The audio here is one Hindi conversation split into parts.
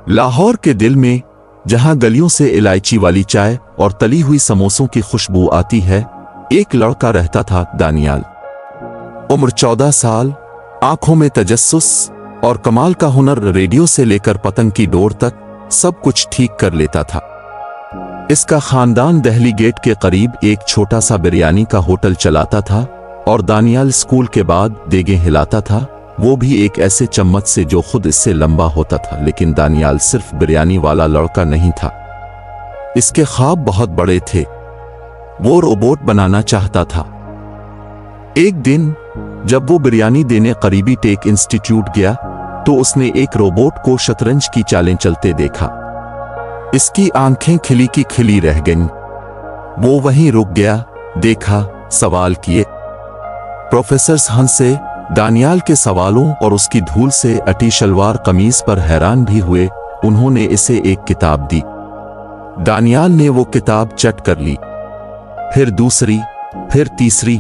लाहौर के दिल में, जहां गलियों से इलायची वाली चाय और तली हुई समोसों की खुशबू आती है, एक लड़का रहता था, दानियाल। उम्र 14 साल, आंखों में तजस्सुस और कमाल का हुनर। रेडियो से लेकर पतंग की डोर तक सब कुछ ठीक कर लेता था। इसका खानदान दहली गेट के करीब एक छोटा सा बिरयानी का होटल चलाता था और दानियाल स्कूल के बाद देगे हिलाता था, वो भी एक ऐसे चम्मच से जो खुद इससे लंबा होता था। लेकिन दानियाल सिर्फ बिरयानी वाला लड़का नहीं था, इसके ख्वाब बहुत बड़े थे। वो रोबोट बनाना चाहता था। एक दिन जब वो बिरयानी देने करीबी टेक इंस्टीट्यूट गया तो उसने एक रोबोट को शतरंज की चालें चलते देखा। इसकी आंखें खिली की खिली रह गईं। वो वहीं रुक गया, देखा, सवाल किए। प्रोफेसर हंसे, दानियाल के सवालों और उसकी धूल से अटी शलवार कमीज पर हैरान भी हुए। उन्होंने इसे एक किताब दी। दानियाल ने वो किताब चट कर ली, फिर दूसरी, फिर तीसरी।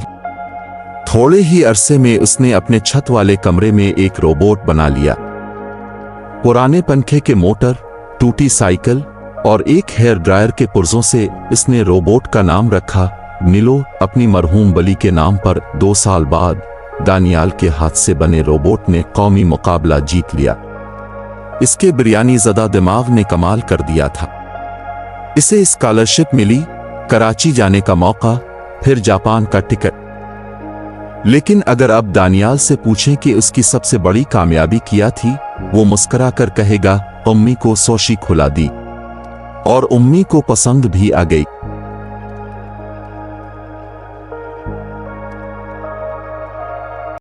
थोड़े ही अरसे में उसने अपने छत वाले कमरे में एक रोबोट बना लिया। पुराने पंखे के मोटर, टूटी साइकिल और एक हेयर ड्रायर के पुर्जों से इसने रोबोट का नाम रखा निलो, अपनी मरहूम बली के नाम पर। 2 साल बाद दानियाल के हाथ से बने रोबोट ने कौमी मुकाबला जीत लिया। इसके बिरयानी ज़दा दिमाग ने कमाल कर दिया था। इसे स्कॉलरशिप मिली, कराची जाने का मौका, फिर जापान का टिकट। लेकिन अगर अब दानियाल से पूछें कि उसकी सबसे बड़ी कामयाबी क्या थी, वो मुस्कुरा कर कहेगा, उम्मी को सोशी खुला दी। और उम्मी को पसंद भी आ गई।